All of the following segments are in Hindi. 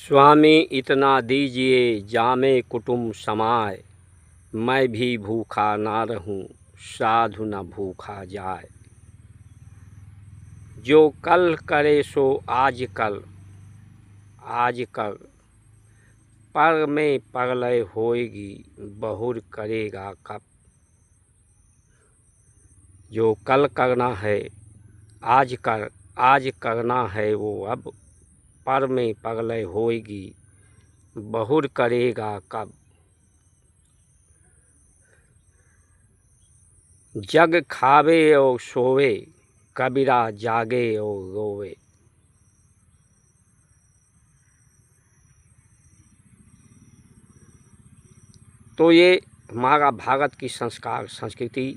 स्वामी इतना दीजिए जामे कुटुम्ब समाए, मैं भी भूखा ना रहूं साधु न भूखा जाए। जो कल करे सो आज कल, आज कल पर में प्रलय होएगी बहुर करेगा कब। जो कल करना है आज करना है वो अब, पर में प्रलय होएगी बहुर करेगा कब। जग खावे और सोवे, कबीरा जागे और रोवे। तो ये हमारा भारत की संस्कार संस्कृति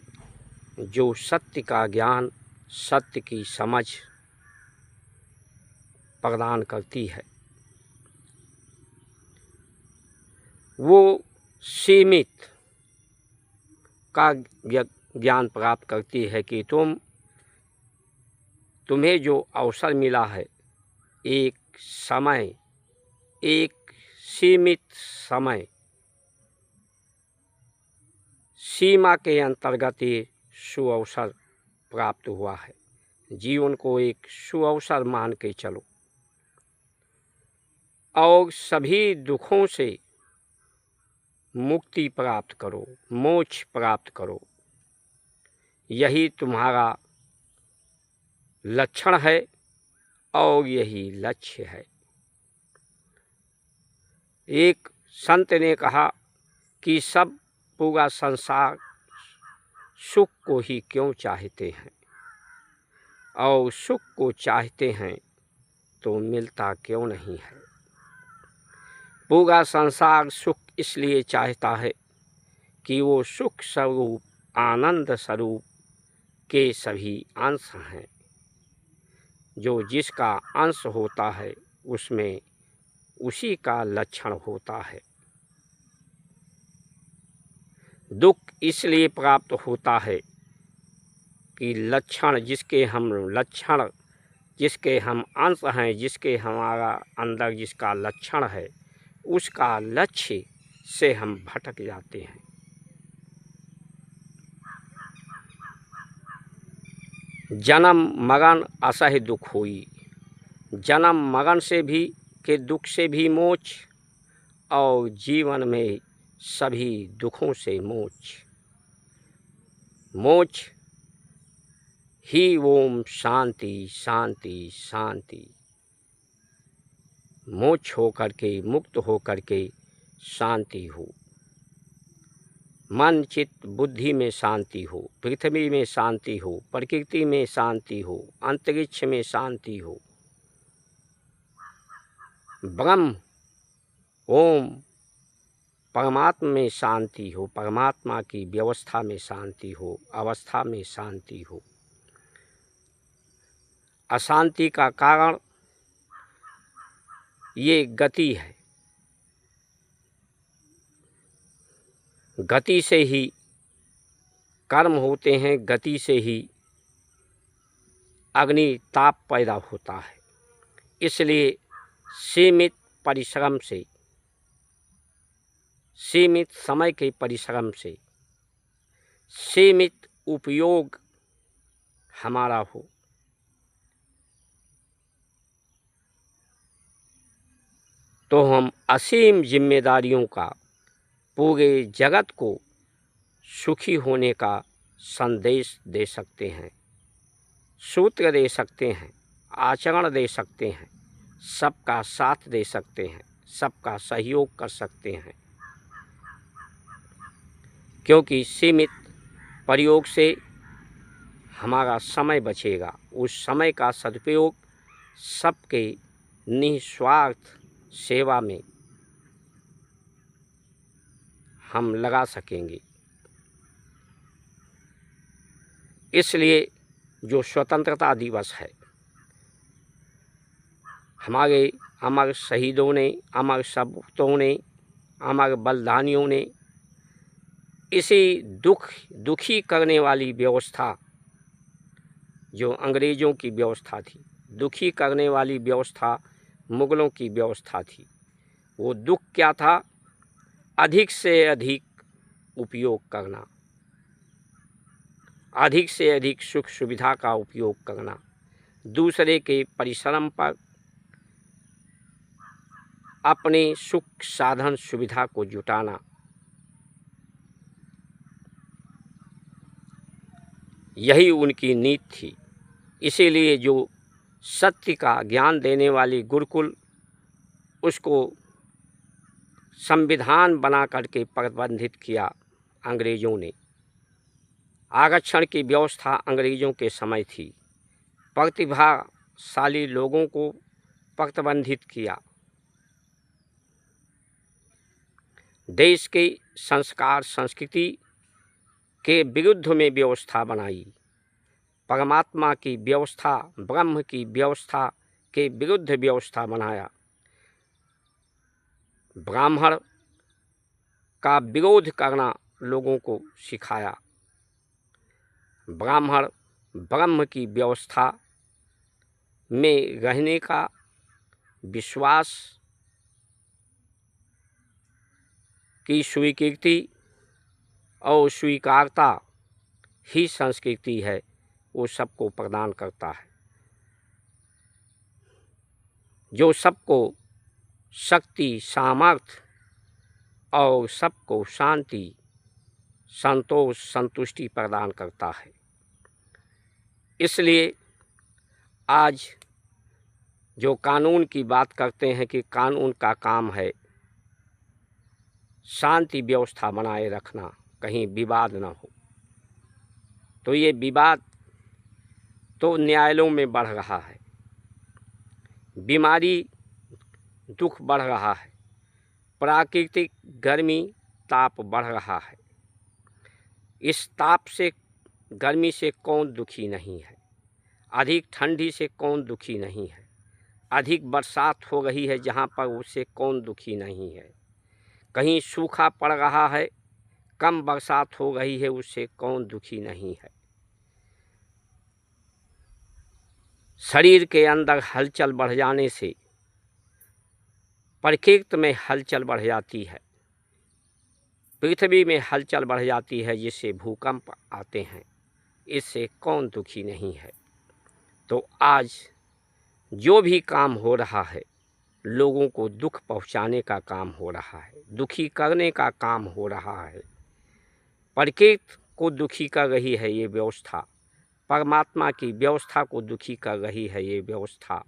जो सत्य का ज्ञान, सत्य की समझ प्रदान करती है, वो सीमित का ज्ञान प्राप्त करती है कि तुम्हें जो अवसर मिला है, एक समय, एक सीमित समय, सीमा के अंतर्गत ये सुअवसर प्राप्त हुआ है। जीवन को एक सुअवसर मान के चलो और सभी दुखों से मुक्ति प्राप्त करो, मोक्ष प्राप्त करो। यही तुम्हारा लक्षण है और यही लक्ष्य है। एक संत ने कहा कि सब पूरा संसार सुख को ही क्यों चाहते हैं, और सुख को चाहते हैं तो मिलता क्यों नहीं है। पूरा संसार सुख इसलिए चाहता है कि वो सुख स्वरूप, आनंद स्वरूप के सभी अंश हैं। जो जिसका अंश होता है उसमें उसी का लक्षण होता है। दुख इसलिए प्राप्त होता है कि लक्षण जिसके हम अंश हैं, जिसके हमारा अंदर जिसका लक्षण है, उसका लक्ष्य से हम भटक जाते हैं। जन्म मरण असह्य दुख हुई, जन्म मरण से भी के दुख से भी मोक्ष, और जीवन में सभी दुखों से मोक्ष। मोक्ष ही ओम शांति शांति शांति। मोक्ष होकर के, मुक्त होकर के शांति हो। मन चित्त बुद्धि में शांति हो, पृथ्वी में शांति हो, प्रकृति में शांति हो, अंतरिक्ष में शांति हो। ब्रह्म ओम परमात्मा में शांति हो, परमात्मा की व्यवस्था में शांति हो, अवस्था में शांति हो। अशांति का कारण ये गति है। गति से ही कर्म होते हैं, गति से ही अग्नि ताप पैदा होता है। इसलिए सीमित परिश्रम से, सीमित समय के परिश्रम से सीमित उपयोग हमारा हो। तो हम असीम जिम्मेदारियों का पूरे जगत को सुखी होने का संदेश दे सकते हैं, सूत्र दे सकते हैं, आचरण दे सकते हैं, सबका साथ दे सकते हैं, सबका सहयोग कर सकते हैं। क्योंकि सीमित प्रयोग से हमारा समय बचेगा, उस समय का सदुपयोग सबके निस्वार्थ सेवा में हम लगा सकेंगे। इसलिए जो स्वतंत्रता दिवस है, हमारे अमर शहीदों ने, अमर सपूतों ने, अमर बलिदानियों ने इसी दुखी करने वाली व्यवस्था, जो अंग्रेज़ों की व्यवस्था थी, दुखी करने वाली व्यवस्था मुग़लों की व्यवस्था थी, वो दुख क्या था? अधिक से अधिक उपयोग करना, अधिक से अधिक सुख सुविधा का उपयोग करना, दूसरे के परिश्रम पर अपने सुख साधन सुविधा को जुटाना, यही उनकी नीति थी। इसीलिए जो सत्य का ज्ञान देने वाली गुरुकुल, उसको संविधान बना करके प्रतिबंधित किया अंग्रेज़ों ने। आरक्षण की व्यवस्था अंग्रेज़ों के समय थी। प्रतिभाशाली लोगों को प्रतिबंधित किया। देश के संस्कार संस्कृति के विरुद्ध में व्यवस्था बनाई। परमात्मा की व्यवस्था, ब्रह्म की व्यवस्था के विरुद्ध व्यवस्था बनाया। ब्राह्मण का विरोध करना लोगों को सिखाया। ब्राह्मण ब्रह्म की व्यवस्था में रहने का विश्वास की स्वीकृति और स्वीकारता ही संस्कृति है, वो सबको प्रदान करता है, जो सबको शक्ति, सामर्थ्य और सबको शांति, संतोष, संतुष्टि प्रदान करता है। इसलिए आज जो कानून की बात करते हैं कि कानून का काम है शांति व्यवस्था बनाए रखना, कहीं विवाद न हो, तो ये विवाद तो न्यायालयों में बढ़ रहा है, बीमारी दुख बढ़ रहा है, प्राकृतिक गर्मी ताप बढ़ रहा है। इस ताप से, गर्मी से कौन दुखी नहीं है? अधिक ठंडी से कौन दुखी नहीं है? अधिक बरसात हो रही है जहाँ पर, उससे कौन दुखी नहीं है? कहीं सूखा पड़ रहा है, कम बरसात हो रही है, उससे कौन दुखी नहीं है? शरीर के अंदर हलचल बढ़ जाने से प्रकृति में हलचल बढ़ जाती है, पृथ्वी में हलचल बढ़ जाती है, जिससे भूकंप आते हैं। इससे कौन दुखी नहीं है? तो आज जो भी काम हो रहा है, लोगों को दुख पहुंचाने का काम हो रहा है, दुखी करने का काम हो रहा है। प्रकृति को दुखी कर रही है ये व्यवस्था, परमात्मा की व्यवस्था को दुखी कर रही है ये व्यवस्था,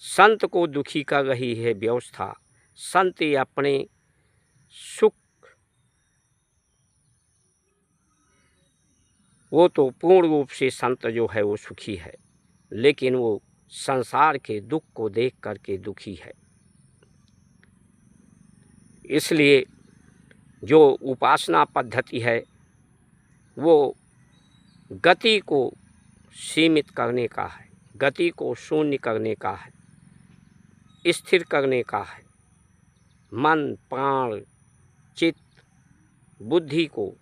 संत को दुखी कर रही है व्यवस्था। संत अपने सुख, वो तो पूर्ण रूप से संत जो है वो सुखी है, लेकिन वो संसार के दुख को देख करके दुखी है। इसलिए जो उपासना पद्धति है वो गति को सीमित करने का है, गति को शून्य करने का है, स्थिर करने का है। मन, प्राण, चित्त, बुद्धि को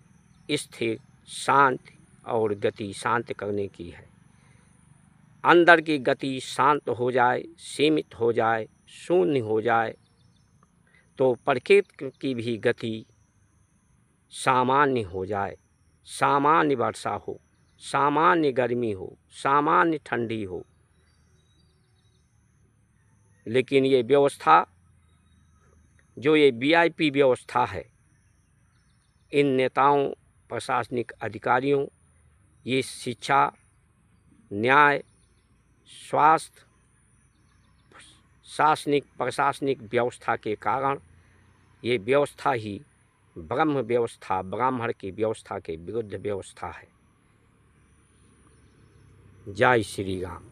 स्थिर, शांत और गति शांत करने की है। अंदर की गति शांत हो जाए, सीमित हो जाए, शून्य हो जाए, तो प्रकृति की भी गति सामान्य हो जाए। सामान्य वर्षा हो, सामान्य गर्मी हो, सामान्य ठंडी हो। लेकिन ये व्यवस्था, जो ये वीआईपी व्यवस्था है, इन नेताओं, प्रशासनिक अधिकारियों, ये शिक्षा, न्याय, स्वास्थ्य, शासनिक प्रशासनिक व्यवस्था के कारण ये व्यवस्था ही ब्रह्म व्यवस्था, ब्राह्मण की व्यवस्था के विरुद्ध व्यवस्था है। जय श्री राम।